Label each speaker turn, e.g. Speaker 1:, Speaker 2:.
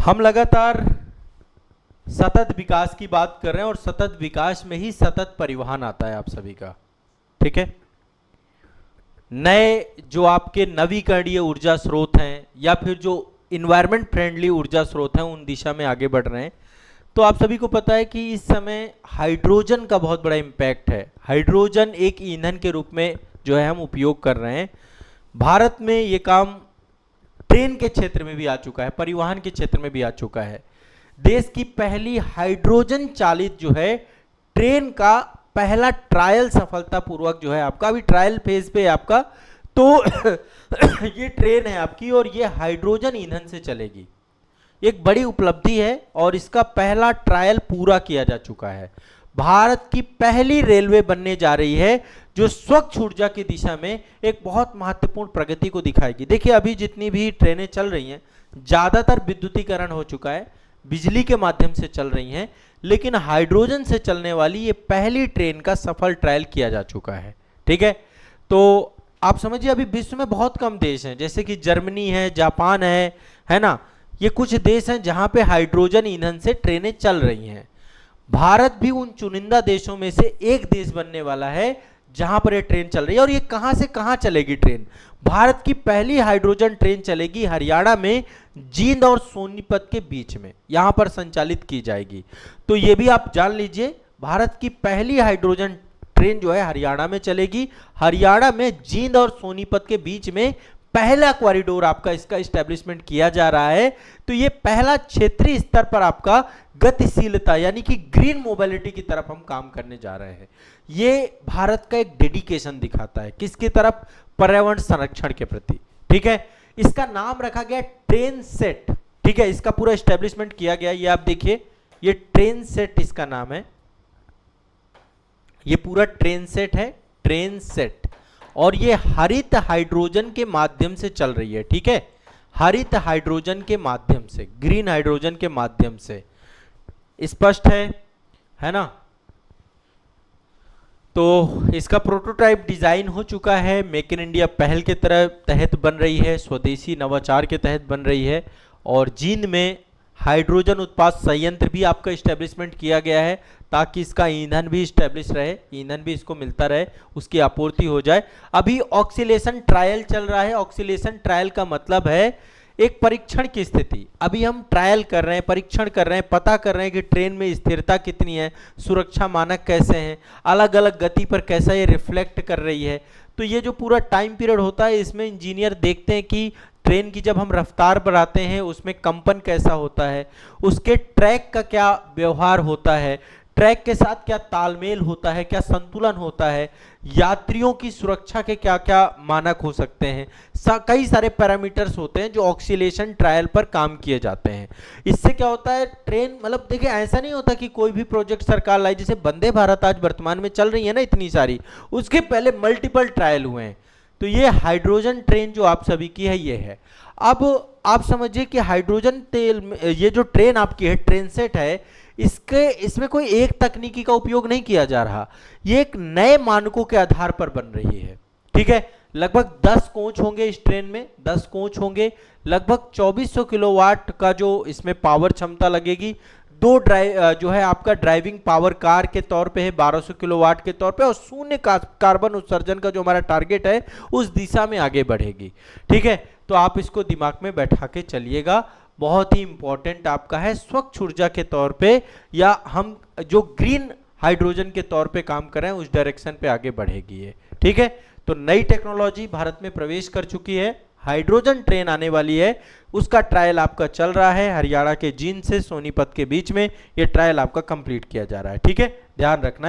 Speaker 1: हम लगातार सतत विकास की बात कर रहे हैं और सतत विकास में ही सतत परिवहन आता है आप सभी का, ठीक है। नए जो आपके नवीकरणीय ऊर्जा स्रोत हैं या फिर जो इन्वायरमेंट फ्रेंडली ऊर्जा स्रोत हैं उन दिशा में आगे बढ़ रहे हैं। तो आप सभी को पता है कि इस समय हाइड्रोजन का बहुत बड़ा इम्पैक्ट है। हाइड्रोजन एक ईंधन के रूप में जो है हम उपयोग कर रहे हैं। भारत में ये काम ट्रेन के क्षेत्र में भी आ चुका है, परिवहन के क्षेत्र में भी आ चुका है। देश की पहली हाइड्रोजन चालित जो है ट्रेन का पहला ट्रायल सफलतापूर्वक जो है आपका अभी ट्रायल फेज पे है आपका, तो ये ट्रेन है आपकी और ये हाइड्रोजन ईंधन से चलेगी। एक बड़ी उपलब्धि है और इसका पहला ट्रायल पूरा किया जा चुका है। भारत की पहली रेलवे बनने जा रही है जो स्वच्छ ऊर्जा की दिशा में एक बहुत महत्वपूर्ण प्रगति को दिखाएगी। देखिए अभी जितनी भी ट्रेनें चल रही हैं ज़्यादातर विद्युतीकरण हो चुका है, बिजली के माध्यम से चल रही हैं, लेकिन हाइड्रोजन से चलने वाली ये पहली ट्रेन का सफल ट्रायल किया जा चुका है, ठीक है। तो आप समझिए अभी विश्व में बहुत कम देश हैं, जैसे कि जर्मनी है, जापान है ना, ये कुछ देश हैं जहां पे हाइड्रोजन ईंधन से ट्रेनें चल रही हैं। भारत भी उन चुनिंदा देशों में से एक देश बनने वाला है जहां पर ये ट्रेन चल रही है। और ये कहां से कहां चलेगी ट्रेन? भारत की पहली हाइड्रोजन ट्रेन चलेगी हरियाणा में जींद और सोनीपत के बीच में, यहां पर संचालित की जाएगी। तो ये भी आप जान लीजिए, भारत की पहली हाइड्रोजन ट्रेन जो है हरियाणा में चलेगी। हरियाणा में जींद और सोनीपत के बीच में पहला कॉरिडोर आपका इसका इस्टेब्लिशमेंट किया जा रहा है। तो ये पहला क्षेत्रीय स्तर पर आपका गतिशीलता यानी कि ग्रीन मोबिलिटी की तरफ हम काम करने जा रहे हैं। ये भारत का एक डेडिकेशन दिखाता है किसकी तरफ? पर्यावरण संरक्षण के प्रति, ठीक है। इसका नाम रखा गया ट्रेन सेट, ठीक है। इसका पूरा इस्टेब्लिशमेंट किया गया, ये आप देखिए, ये ट्रेन सेट इसका नाम है। ये पूरा ट्रेन सेट है, ट्रेन सेट, और ये हरित हाइड्रोजन के माध्यम से चल रही है, ठीक है। हरित हाइड्रोजन के माध्यम से, ग्रीन हाइड्रोजन के माध्यम से, स्पष्ट है ना। तो इसका प्रोटोटाइप डिजाइन हो चुका है, मेक इन इंडिया पहल के तहत बन रही है, स्वदेशी नवाचार के तहत बन रही है। और जींद में हाइड्रोजन उत्पाद संयंत्र भी आपका इस्टेब्लिशमेंट किया गया है ताकि इसका ईंधन भी इस्टेब्लिश रहे, ईंधन भी इसको मिलता रहे, उसकी आपूर्ति हो जाए। अभी ऑक्सीलेशन ट्रायल चल रहा है। ऑक्सीलेशन ट्रायल का मतलब है एक परीक्षण की स्थिति। अभी हम ट्रायल कर रहे हैं, परीक्षण कर रहे हैं, पता कर रहे हैं कि ट्रेन में स्थिरता कितनी है, सुरक्षा मानक कैसे हैं, अलग अलग गति पर कैसा ये रिफ्लेक्ट कर रही है। तो ये जो पूरा टाइम पीरियड होता है इसमें इंजीनियर देखते हैं कि ट्रेन की जब हम रफ्तार बढ़ाते हैं उसमें कंपन कैसा होता है, उसके ट्रैक का क्या व्यवहार होता है, ट्रैक के साथ क्या तालमेल होता है, क्या संतुलन होता है, यात्रियों की सुरक्षा के क्या क्या मानक हो सकते हैं। कई सारे पैरामीटर्स होते हैं जो ऑक्सीलेशन ट्रायल पर काम किए जाते हैं। इससे क्या होता है, ट्रेन मतलब देखिए ऐसा नहीं होता कि कोई भी प्रोजेक्ट सरकार लाई, जैसे वंदे भारत आज वर्तमान में चल रही है ना इतनी सारी, उसके पहले मल्टीपल ट्रायल हुए हैं। तो ये हाइड्रोजन ट्रेन जो आप सभी की है ये है। अब आप समझिए कि हाइड्रोजन तेल ये जो ट्रेन आपकी है, ट्रेन सेट है, इसमें कोई एक तकनीकी का उपयोग नहीं किया जा रहा, ये एक नए मानकों के आधार पर बन रही है, ठीक है। लगभग 10 कोच होंगे इस ट्रेन में, 10 कोच होंगे, लगभग 2400 किलोवाट का जो इसमें पावर क्षमता लगेगी। दो जो है आपका ड्राइविंग पावर कार के तौर पे है 1200 किलोवाट के तौर पे, और शून्य कार्बन उत्सर्जन का जो हमारा टारगेट है उस दिशा में आगे बढ़ेगी, ठीक है। तो आप इसको दिमाग में बैठा के चलिएगा, बहुत ही इंपॉर्टेंट आपका है स्वच्छ ऊर्जा के तौर पे, या हम जो ग्रीन हाइड्रोजन के तौर पे काम कर रहे हैं उस डायरेक्शन पे आगे बढ़ेगी ये, ठीक है। तो नई टेक्नोलॉजी भारत में प्रवेश कर चुकी है, हाइड्रोजन ट्रेन आने वाली है, उसका ट्रायल आपका चल रहा है। हरियाणा के जींद से सोनीपत के बीच में ये ट्रायल आपका कंप्लीट किया जा रहा है, ठीक है, ध्यान रखना है।